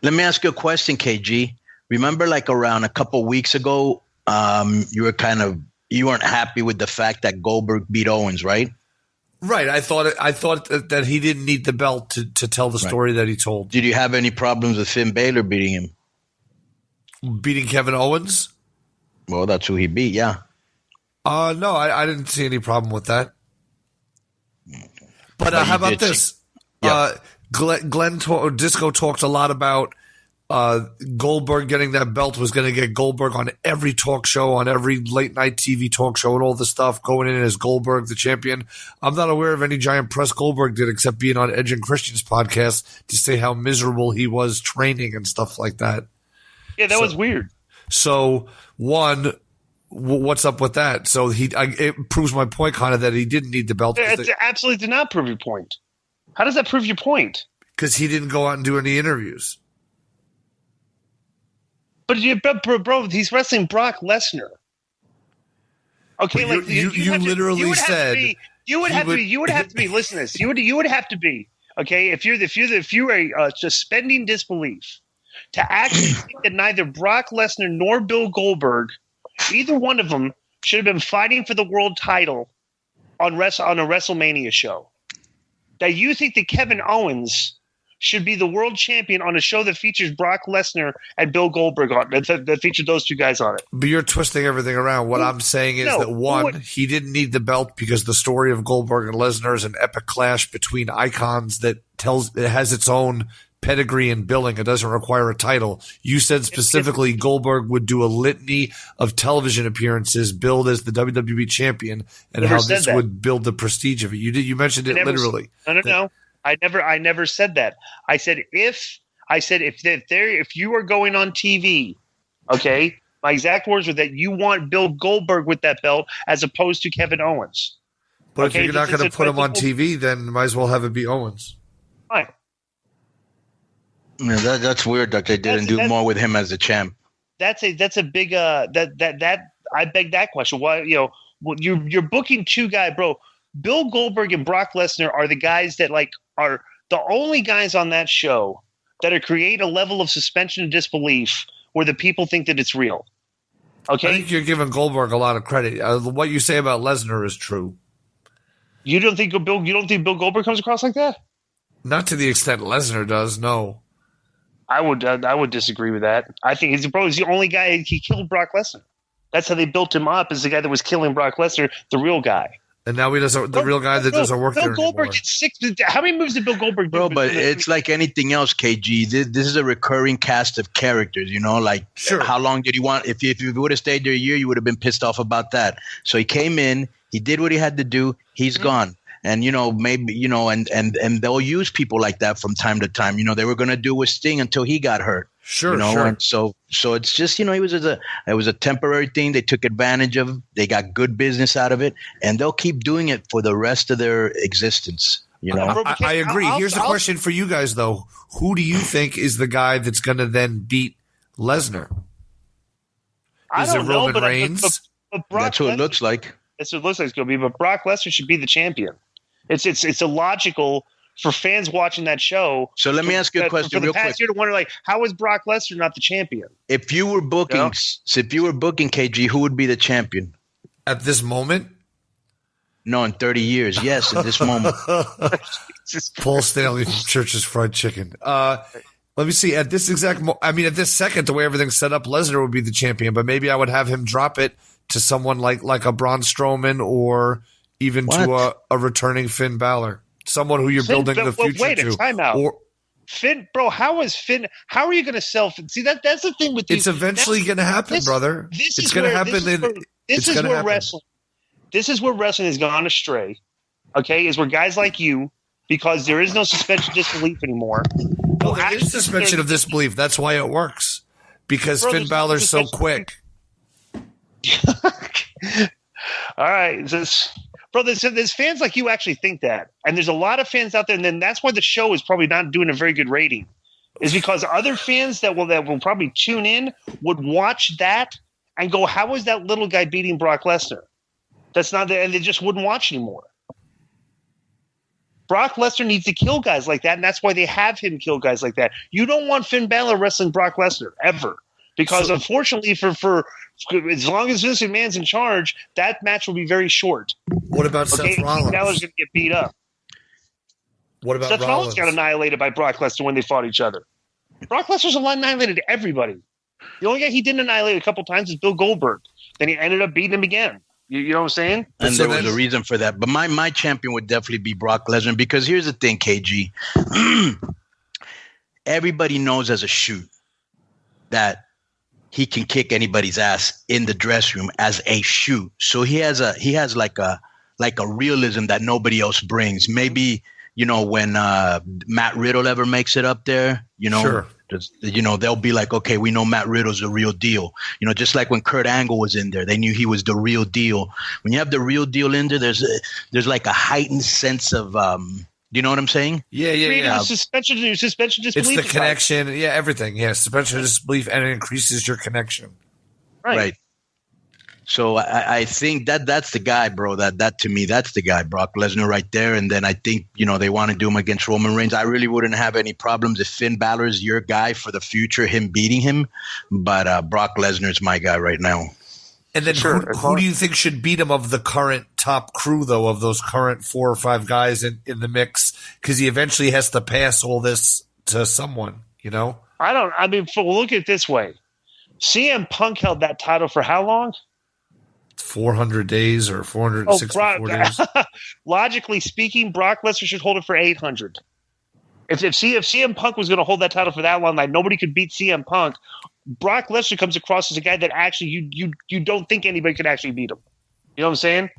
Let me ask you a question, KG. Remember, like around a couple weeks ago, you weren't happy with the fact that Goldberg beat Owens, right? Right. I thought that he didn't need the belt to tell the story that he told. Did you have any problems with Finn Balor beating him? Beating Kevin Owens? Well, that's who he beat, yeah. No, I didn't see any problem with that. But how about this? Glenn Disco talked a lot about Goldberg getting that belt was going to get Goldberg on every talk show, on every late night TV talk show, and all the stuff going in as Goldberg, the champion. I'm not aware of any giant press Goldberg did except being on Edge and Christian's podcast to say how miserable he was training and stuff like that. Yeah, that was weird. So, one, what's up with that? So it proves my point, kind of, that he didn't need the belt. It absolutely did not prove your point. How does that prove your point? Because he didn't go out and do any interviews. But bro, he's wrestling Brock Lesnar. Okay, like you literally said you would have to be. Listen to this. You would have to be, okay, if you were suspending disbelief to actually think that neither Brock Lesnar nor Bill Goldberg, either one of them, should have been fighting for the world title on a WrestleMania show. That you think that Kevin Owens should be the world champion on a show that features Brock Lesnar and Bill Goldberg on that featured those two guys on it. But you're twisting everything around. What I'm saying is that, one, he didn't need the belt because the story of Goldberg and Lesnar is an epic clash between icons that it has its own pedigree and billing. It doesn't require a title. You said specifically Goldberg would do a litany of television appearances, billed as the WWE champion, and how this would build the prestige of it. You mentioned it literally. No. I never said that. I said if you are going on TV, okay, my exact words were that you want Bill Goldberg with that belt as opposed to Kevin Owens. But if you're not going to put him on TV, then might as well have it be Owens. Fine. Yeah, that's weird that they didn't do more with him as a champ. That's a big that I beg that question. Why you're booking two guys, bro? Bill Goldberg and Brock Lesnar are the guys that are the only guys on that show that are create a level of suspension of disbelief where the people think that it's real. Okay, I think you're giving Goldberg a lot of credit. What you say about Lesnar is true. You don't think Bill Goldberg comes across like that? Not to the extent Lesnar does. No, I would disagree with that. I think he's the only guy. He killed Brock Lesnar. That's how they built him up, as the guy that was killing Brock Lesnar, the real guy. And now he doesn't. The real guy that doesn't work there anymore. Bill Goldberg did 6. How many moves did Bill Goldberg do? Bro, but it's like anything else, KG. This is a recurring cast of characters. Sure. How long did he want? If you would have stayed there a year, you would have been pissed off about that. So he came in, he did what he had to do. He's gone. And maybe and they'll use people like that from time to time. They were going to do with Sting until he got hurt. Sure, sure. And so it's just it was a temporary thing. They took advantage of. They got good business out of it, and they'll keep doing it for the rest of their existence. I agree. Here's the question for you guys, though: who do you think is the guy that's going to then beat Lesnar? Is it Roman Reigns? But that's what it looks like. That's what it looks like it's going to be. But Brock Lesnar should be the champion. It's illogical for fans watching that show. So let me ask you a question real quick. For the past year to wonder, how is Brock Lesnar not the champion? If you were booking, KG, who would be the champion at this moment? No, in 30 years. Yes, at this moment. Paul Stanley from Church's Fried Chicken. Let me see. At this exact at this second, the way everything's set up, Lesnar would be the champion. But maybe I would have him drop it to someone like a Braun Strowman or even to a returning Finn Balor. Someone who you're building the future wait, to. Wait, time out. Finn, bro, how is Finn? How are you going to sell Finn? See, that's the thing with It's eventually going to happen, brother. It's going to happen. This is where wrestling has gone astray. Okay, is where guys like you, because there is no suspension of disbelief anymore. Well, there is suspension of disbelief. That's why it works. Because Finn Balor's so quick. All right, bro, there's fans like you actually think that. And there's a lot of fans out there, and then that's why the show is probably not doing a very good rating. Is because other fans that will probably tune in would watch that and go, how is that little guy beating Brock Lesnar? That's not there, and they just wouldn't watch anymore. Brock Lesnar needs to kill guys like that, and that's why they have him kill guys like that. You don't want Finn Balor wrestling Brock Lesnar ever, because unfortunately, for as long as Vince McMahon's in charge, that match will be very short. What about Seth Rollins? Balor's going to get beat up. What about Seth Rollins got annihilated by Brock Lesnar when they fought each other. Brock Lesnar's annihilated everybody. The only guy he didn't annihilate a couple times is Bill Goldberg. Then he ended up beating him again. You know what I'm saying? And there was a reason for that. But my champion would definitely be Brock Lesnar, because here's the thing, KG. Everybody knows as a shoot that he can kick anybody's ass in the dressing room as a shoot. So he has like a realism that nobody else brings. Maybe, when Matt Riddle ever makes it up there, sure. They'll be like, okay, we know Matt Riddle's the real deal. Just like when Kurt Angle was in there, they knew he was the real deal. When you have the real deal in there, there's like a heightened sense of, you know what I'm saying? Yeah. Suspension disbelief. It's the connection. Yeah, everything. Yeah, suspension of disbelief, and it increases your connection. Right. So I think that's the guy, bro. That to me, that's the guy, Brock Lesnar, right there. And then I think they want to do him against Roman Reigns. I really wouldn't have any problems if Finn Balor is your guy for the future, him beating him. But Brock Lesnar is my guy right now. And then who do you think should beat him of the current top crew, though, of those current 4 or 5 guys in the mix? Because he eventually has to pass all this to someone, look at it this way. CM Punk held that title for how long? 400 days or 464 days. Logically speaking, Brock Lesnar should hold it for 800. If CM Punk was going to hold that title for that long, like nobody could beat CM Punk, Brock Lesnar comes across as a guy that actually you don't think anybody could actually beat him. You know what I'm saying?